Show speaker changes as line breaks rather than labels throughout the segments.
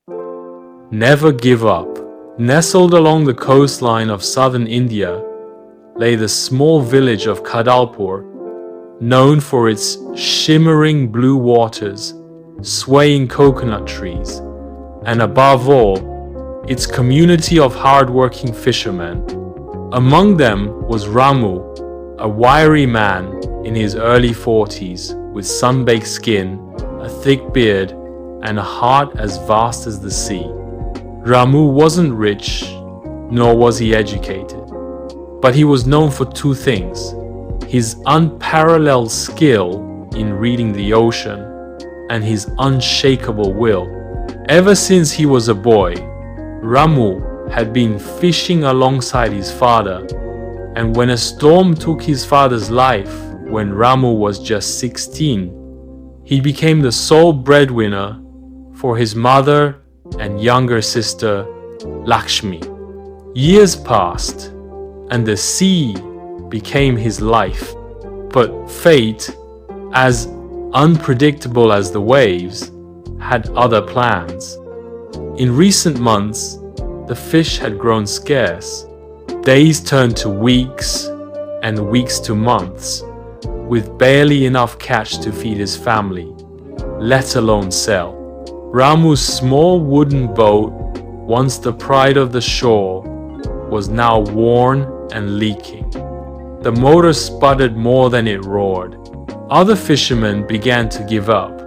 Never give up. Nestled along the coastline of southern India lay the small village of Kadalpur, known for its shimmering blue waters, swaying coconut trees, and above all, its community of hard-working fishermen. Among them was Ramu, a wiry man in his early 40s with sun-baked skin, a thick beard, and a heart as vast as the sea. Ramu wasn't rich, nor was he educated, but he was known for two things: his unparalleled skill in reading the ocean and his unshakable will. Ever since he was a boy, Ramu had been fishing alongside his father, and when a storm took his father's life when Ramu was just 16, he became the sole breadwinner for his mother and younger sister, Lakshmi. Years passed, and the sea became his life. But fate, as unpredictable as the waves, had other plans. In recent months, the fish had grown scarce. Days turned to weeks, and weeks to months, with barely enough catch to feed his family, let alone sell. Ramu's small wooden boat, once the pride of the shore, was now worn and leaking. The motor sputtered more than it roared. Other fishermen began to give up.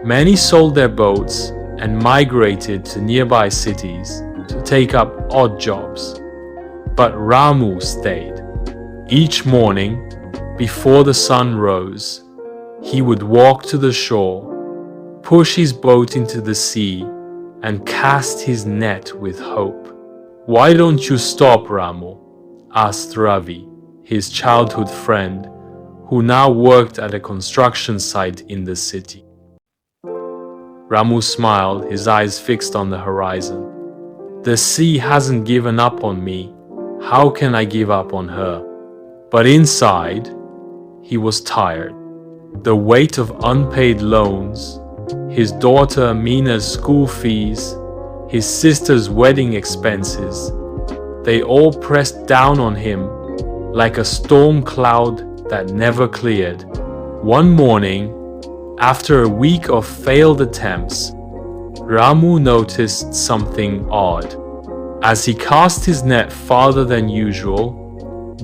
Many sold their boats and migrated to nearby cities to take up odd jobs. But Ramu stayed. Each morning, before the sun rose, he would walk to the shore, push his boat into the sea, and cast his net with hope. "Why don't you stop, Ramu?" asked Ravi, his childhood friend, who now worked at a construction site in the city. Ramu smiled, his eyes fixed on the horizon. "The sea hasn't given up on me. How can I give up on her?" But inside, he was tired. The weight of unpaid loans, his daughter Mina's school fees, his sister's wedding expenses, they all pressed down on him like a storm cloud that never cleared. One morning, after a week of failed attempts, Ramu noticed something odd. As he cast his net farther than usual,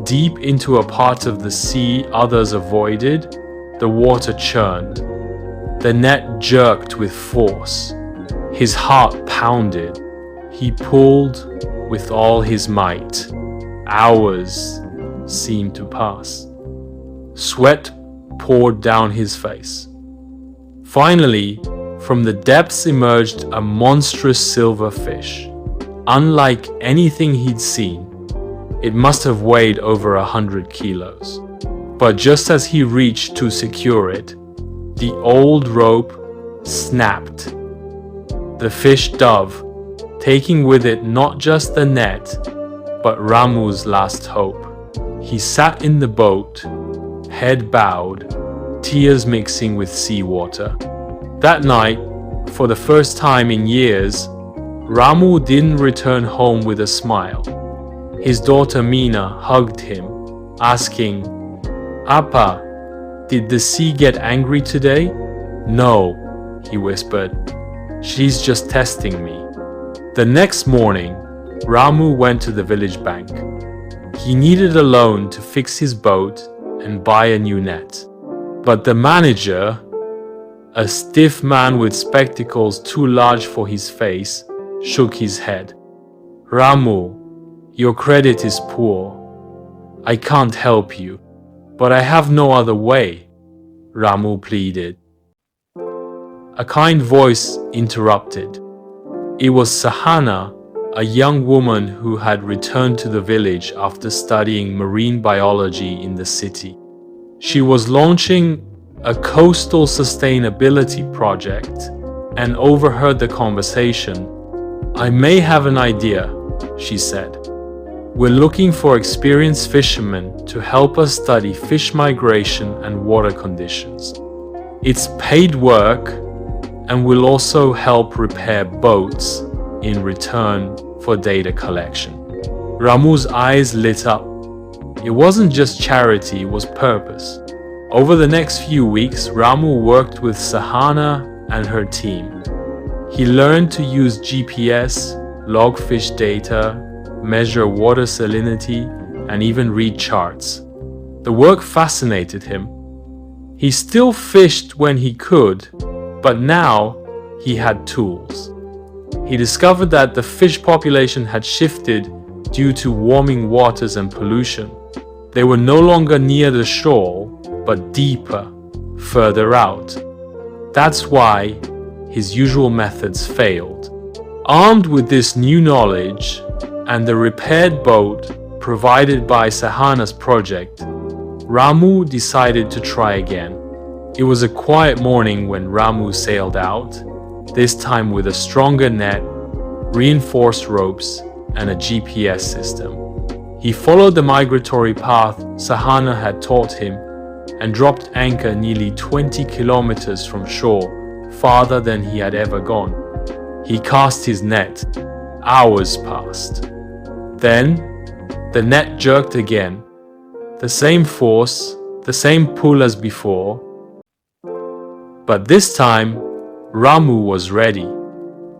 deep into a part of the sea others avoided, the water churned. The net jerked with force. His heart pounded. He pulled with all his might. Hours seemed to pass. Sweat poured down his face. Finally, from the depths emerged a monstrous silver fish. Unlike anything he'd seen, it must have weighed over 100 kilos. But just as he reached to secure it, the old rope snapped. The fish dove, taking with it not just the net, but Ramu's last hope. He sat in the boat, head bowed, tears mixing with seawater. That night, for the first time in years, Ramu didn't return home with a smile. His daughter Mina hugged him, asking, "Appa, did the sea get angry today?" "No," he whispered. "She's just testing me." The next morning, Ramu went to the village bank. He needed a loan to fix his boat and buy a new net. But the manager, a stiff man with spectacles too large for his face, shook his head. "Ramu, your credit is poor. I can't help you, but I have no other way," Ramu pleaded. A kind voice interrupted. It was Sahana, a young woman who had returned to the village after studying marine biology in the city. She was launching a coastal sustainability project and overheard the conversation. "I may have an idea," she said. "We're looking for experienced fishermen to help us study fish migration and water conditions. It's paid work, and will also help repair boats in return for data collection. Ramu's eyes lit up. It wasn't just charity, it was purpose. Over the next few weeks, Ramu worked with Sahana and her team. He learned to use GPS, log fish data, measure water salinity, and even read charts. The work fascinated him. He still fished when he could, but now he had tools. He discovered that the fish population had shifted due to warming waters and pollution. They were no longer near the shore, but deeper, further out. That's why his usual methods failed. Armed with this new knowledge and the repaired boat provided by Sahana's project, Ramu decided to try again. It was a quiet morning when Ramu sailed out, this time with a stronger net, reinforced ropes, and a GPS system. He followed the migratory path Sahana had taught him and dropped anchor nearly 20 kilometers from shore, farther than he had ever gone. He cast his net. Hours passed. Then, the net jerked again. The same force, the same pull as before. But this time, Ramu was ready.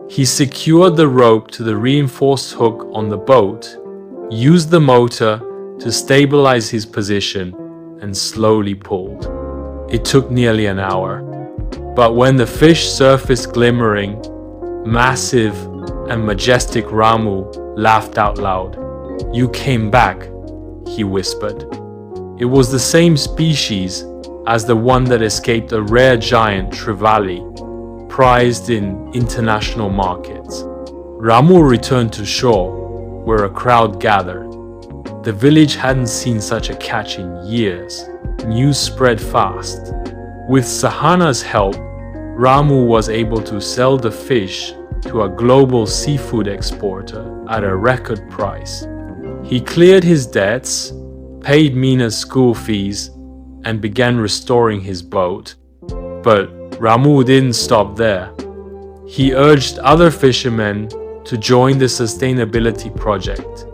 He secured the rope to the reinforced hook on the boat, used the motor to stabilize his position, and slowly pulled. It took nearly an hour. But when the fish surfaced glimmering, massive and majestic, Ramu laughed out loud. "You came back," he whispered. It was the same species as the one that escaped a rare giant trevally, prized in international markets. Ramu returned to shore, where a crowd gathered. The village hadn't seen such a catch in years. News spread fast. With Sahana's help, Ramu was able to sell the fish to a global seafood exporter at a record price. He cleared his debts, paid Mina's school fees, and began restoring his boat. But Ramu didn't stop there. He urged other fishermen to join the sustainability project.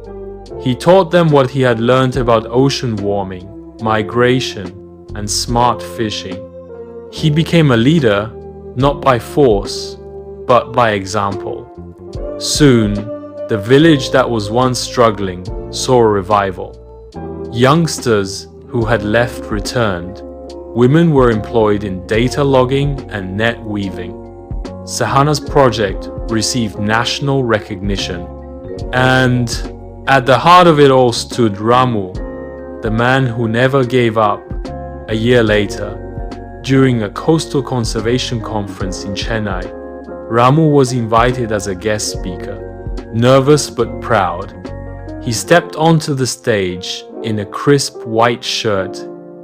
He taught them what he had learned about ocean warming, migration, and smart fishing. He became a leader, not by force, but by example. Soon, the village that was once struggling saw a revival. Youngsters who had left returned. Women were employed in data logging and net weaving. Sahana's project received national recognition. And at the heart of it all stood Ramu, the man who never gave up. A year later, during a coastal conservation conference in Chennai, Ramu was invited as a guest speaker. Nervous but proud, he stepped onto the stage in a crisp white shirt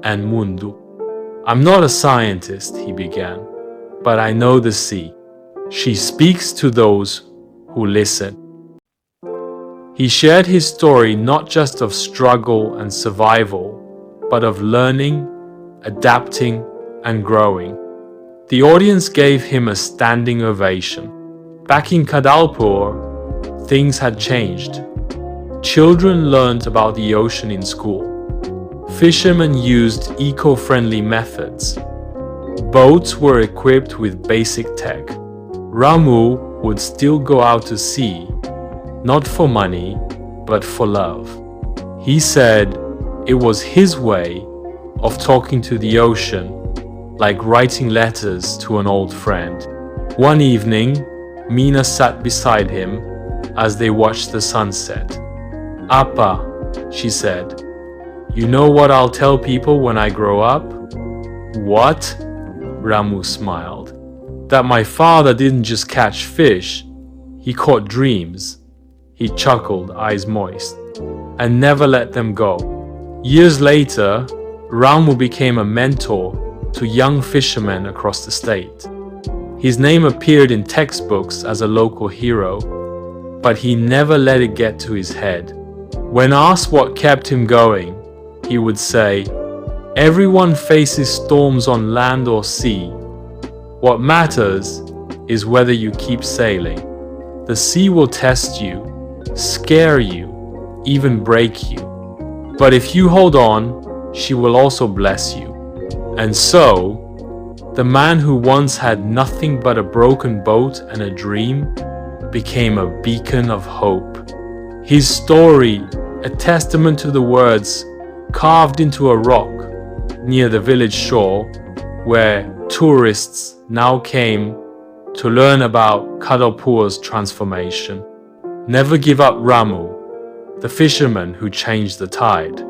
and mundu. "I'm not a scientist," he began, "but I know the sea. She speaks to those who listen." He shared his story not just of struggle and survival, but of learning, adapting, and growing. The audience gave him a standing ovation. Back in Kadalpur, things had changed. Children learned about the ocean in school. Fishermen used eco-friendly methods. Boats were equipped with basic tech. Ramu would still go out to sea, not for money, but for love. He said it was his way of talking to the ocean, like writing letters to an old friend. One evening, Mina sat beside him as they watched the sunset. "Appa," she said, "you know what I'll tell people when I grow up?" "What?" Ramu smiled. "That my father didn't just catch fish, he caught dreams." He chuckled, eyes moist, "and never let them go." Years later, Ramu became a mentor to young fishermen across the state. His name appeared in textbooks as a local hero, but he never let it get to his head. When asked what kept him going, he would say, "Everyone faces storms on land or sea. What matters is whether you keep sailing. The sea will test you, scare you, even break you. But if you hold on, she will also bless you. And so, the man who once had nothing but a broken boat and a dream became a beacon of hope. His story, a testament to the words carved into a rock near the village shore, where tourists now came to learn about Kadalpur's transformation. Never give up Ramu, the fisherman who changed the tide.